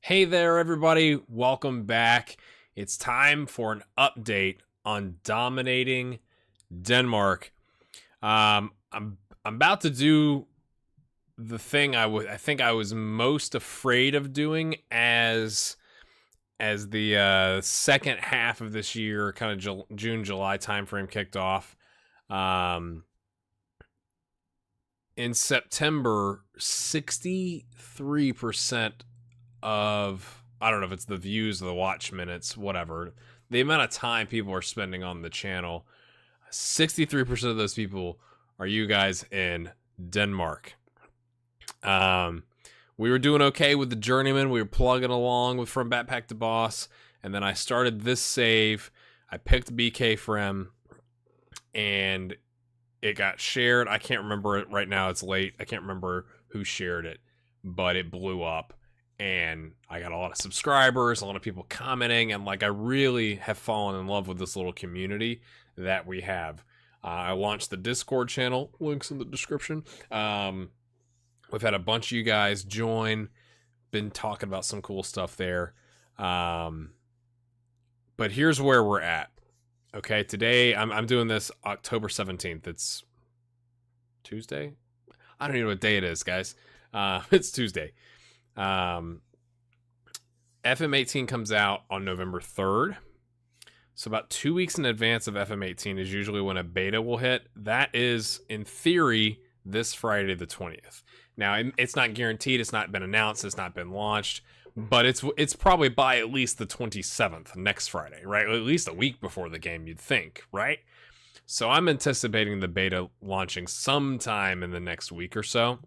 Hey there, everybody. Welcome back. It's time for an update on dominating Denmark. I'm about to do the thing I think I was most afraid of doing as the second half of this year, kind of June July timeframe kicked off. In September, 63% of, I don't know if it's the views or the watch minutes, whatever, the amount of time people are spending on the channel, 63% of those people are you guys in Denmark. We were doing okay with the journeyman. We were plugging along with From Backpack to Boss, and then I started this save. I picked BK Frem, and it got shared. I can't remember it right now. It's late. I can't remember who shared it, but it blew up. And I got a lot of subscribers, a lot of people commenting, and I really have fallen in love with this little community that we have. I launched the Discord channel, links in the description. We've had a bunch of you guys join, been talking about some cool stuff there. But here's where we're at. Okay, today I'm doing this October 17th. It's Tuesday? I don't even know what day it is, guys. It's Tuesday. FM18 comes out on November 3rd. So about 2 weeks in advance of FM18 is usually when a beta will hit. That is, in theory, this Friday the 20th. Now, it's not guaranteed. It's not been announced. It's not been launched. But it's probably by at least the 27th, next Friday, right? At least a week before the game, you'd think, right? So I'm anticipating the beta launching sometime in the next week or so.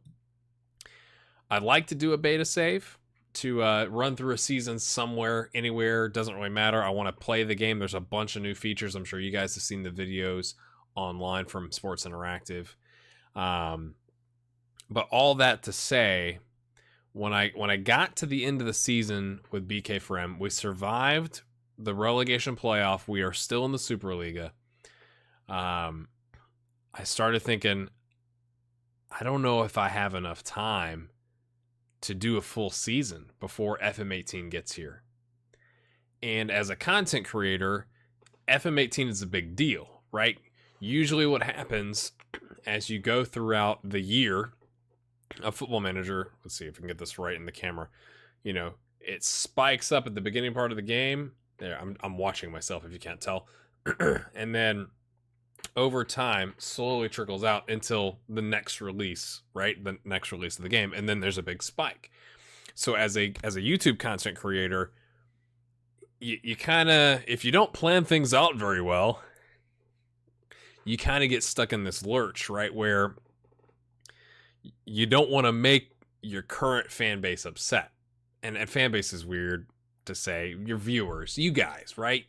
I'd like to do a beta save to run through a season somewhere, anywhere, doesn't really matter. I want to play the game. There's a bunch of new features. I'm sure you guys have seen the videos online from Sports Interactive. But all that to say, when I got to the end of the season with BK Frem, we survived the relegation playoff. We are still in the Superliga. I started thinking, I don't know if I have enough time to do a full season before FM18 gets here. And as a content creator, FM18 is a big deal, right? Usually what happens as you go throughout the year, a Football Manager, let's see if we can get this right in the camera, it spikes up at the beginning part of the game. There, I'm watching myself if you can't tell. And then over time slowly trickles out until the next release, right? The next release of the game, and then there's a big spike. So as a YouTube content creator, you kind of, if you don't plan things out very well, you kind of get stuck in this lurch, right? Where you don't want to make your current fan base upset. And fan base is weird to say. Your viewers, you guys, right?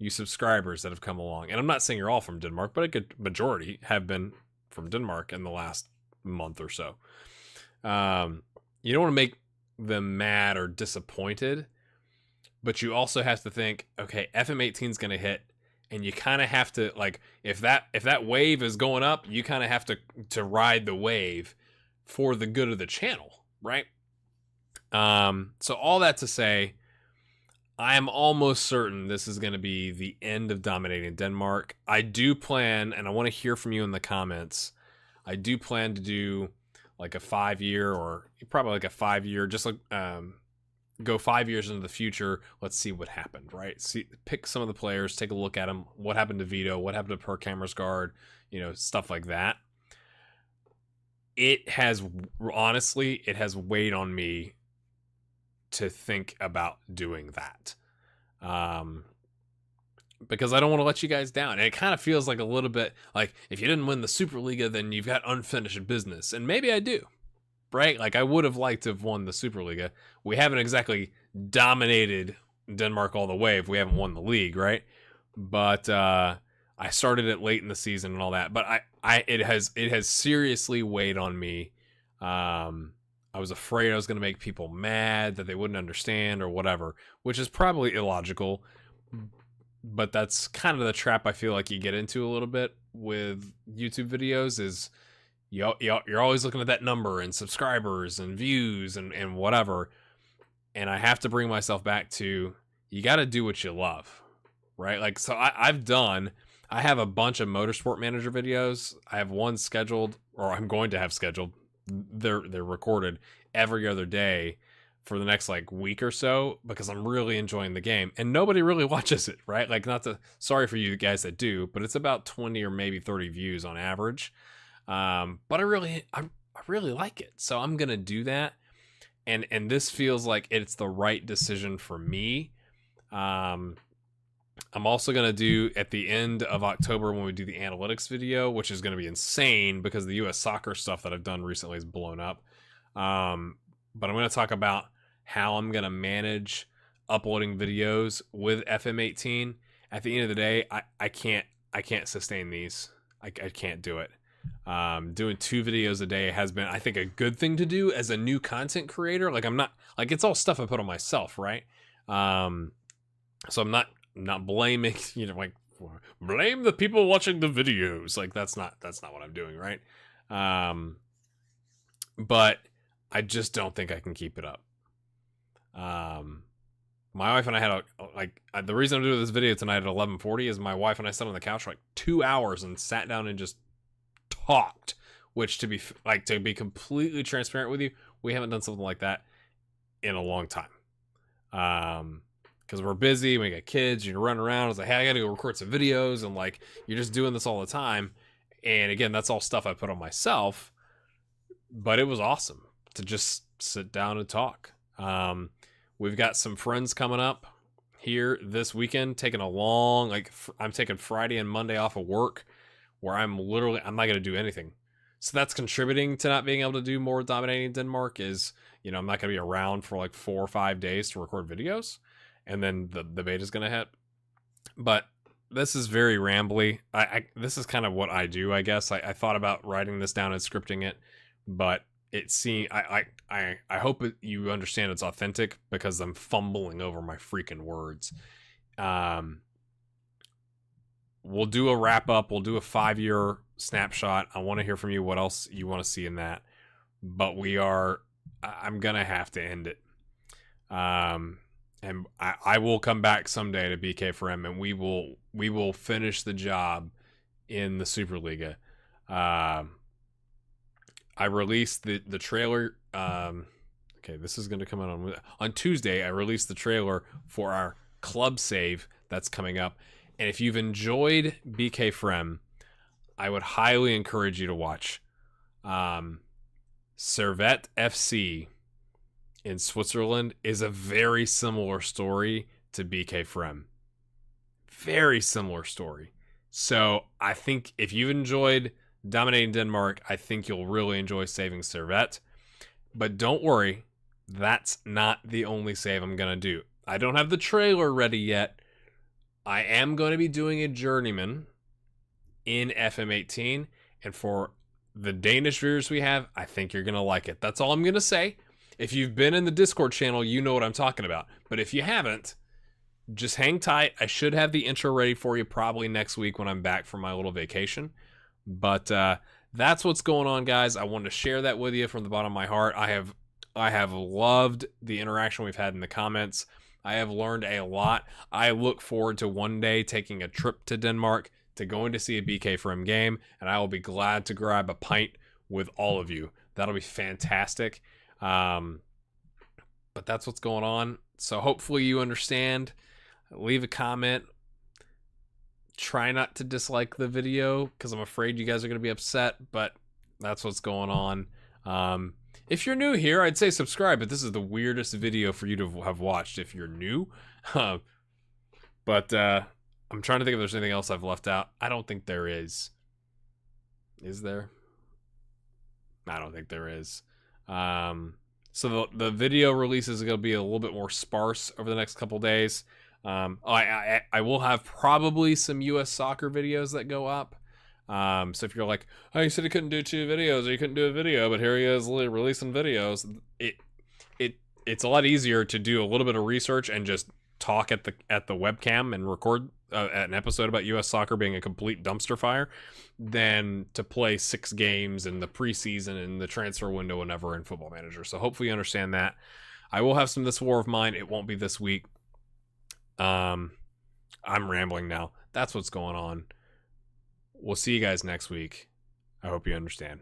You subscribers that have come along. And I'm not saying you're all from Denmark, but a good majority have been from Denmark in the last month or so. You don't want to make them mad or disappointed, but you also have to think, okay, FM18 is going to hit, and you kind of have to, if that wave is going up, you kind of have to ride the wave for the good of the channel, right? So all that to say, I am almost certain this is going to be the end of dominating Denmark. I do plan, and I want to hear from you in the comments, I do plan to do a 5-year, or probably a 5-year, just go 5 years into the future. Let's see what happened, right? Pick some of the players, take a look at them. What happened to Vito? What happened to Per Cameras Guard? Stuff like that. It has weighed on me to think about doing that, because I don't want to let you guys down. And it kind of feels like a little bit like, if you didn't win the Superliga, then you've got unfinished business. And maybe I do, right? I would have liked to have won the Superliga. We haven't exactly dominated Denmark all the way if we haven't won the league, right? But I started it late in the season and all that. But it has seriously weighed on me. I was afraid I was going to make people mad, that they wouldn't understand or whatever, which is probably illogical. But that's kind of the trap I feel like you get into a little bit with YouTube videos, is you're always looking at that number and subscribers and views and whatever. And I have to bring myself back to, you got to do what you love, right? Like, so I have a bunch of Motorsport Manager videos. I have one scheduled, or I'm going to have scheduled. They're recorded every other day for the next like week or so, because I'm really enjoying the game, and nobody really watches it, right? Like, sorry for you guys that do, but it's about 20 or maybe 30 views on average. But I really like it, so I'm gonna do that, and this feels like it's the right decision for me. I'm also going to do at the end of October, when we do the analytics video, which is going to be insane because the US soccer stuff that I've done recently is blown up. But I'm going to talk about how I'm going to manage uploading videos with FM18. At the end of the day, I can't sustain these. I can't do it. Doing 2 videos a day has been, I think, a good thing to do as a new content creator. Like, I'm not, like, it's all stuff I put on myself, right? So I'm not blaming, like, blame the people watching the videos. Like, that's not what I'm doing, right? But I just don't think I can keep it up. My wife and I had the reason I'm doing this video tonight at 11:40 is my wife and I sat on the couch for like 2 hours and sat down and just talked, which, to be completely transparent with you, we haven't done something like that in a long time. Because we're busy, we got kids, you run around. I was like, hey, I gotta go record some videos, and like, you're just doing this all the time. And again, that's all stuff I put on myself, but it was awesome to just sit down and talk. We've got some friends coming up here this weekend, taking a long, I'm taking Friday and Monday off of work, where I'm not gonna do anything. So that's contributing to not being able to do more Dominating Denmark. Is, I'm not gonna be around for like 4 or 5 days to record videos. And then the beta's going to hit. But this is very rambly. This is kind of what I do, I guess. I thought about writing this down and scripting it, but it seemed, I hope you understand it's authentic, because I'm fumbling over my freaking words. We'll do a wrap up. We'll do a 5-year snapshot. I want to hear from you what else you want to see in that. But I'm going to have to end it. And I will come back someday to BK4M, and we will finish the job in the Superliga. I released the trailer. Okay, this is going to come out on Tuesday. I released the trailer for our club save that's coming up. And if you've enjoyed BK4M, I would highly encourage you to watch Servette FC in Switzerland is a very similar story to BK4M. Very similar story. So I think if you've enjoyed Dominating Denmark, I think you'll really enjoy saving Servette. But don't worry, that's not the only save I'm going to do. I don't have the trailer ready yet. I am going to be doing a journeyman in FM18. And for the Danish viewers we have, I think you're going to like it. That's all I'm going to say. If you've been in the Discord channel, you know what I'm talking about. But if you haven't, just hang tight. I should have the intro ready for you probably next week when I'm back from my little vacation. But that's what's going on, guys. I wanted to share that with you from the bottom of my heart. I have loved the interaction we've had in the comments. I have learned a lot. I look forward to one day taking a trip to Denmark to going to see a BK4M game, and I will be glad to grab a pint with all of you. That'll be fantastic. But that's what's going on. So hopefully you understand. Leave a comment. Try not to dislike the video, because I'm afraid you guys are going to be upset, but that's what's going on. If you're new here, I'd say subscribe, but this is the weirdest video for you to have watched if you're new. But I'm trying to think if there's anything else I've left out. I don't think there is. Is there? I don't think there is. So the video releases are going to be a little bit more sparse over the next couple days. I will have probably some US soccer videos that go up. So if you're like, oh, you said you couldn't do 2 videos, or you couldn't do a video, but here he is releasing videos. It's a lot easier to do a little bit of research and just talk at the webcam and record an episode about US soccer being a complete dumpster fire than to play 6 games in the preseason and the transfer window whenever in Football Manager. So hopefully you understand that. I will have some This War of Mine. It won't be this week. I'm rambling now. That's what's going on. We'll see you guys next week. I hope you understand.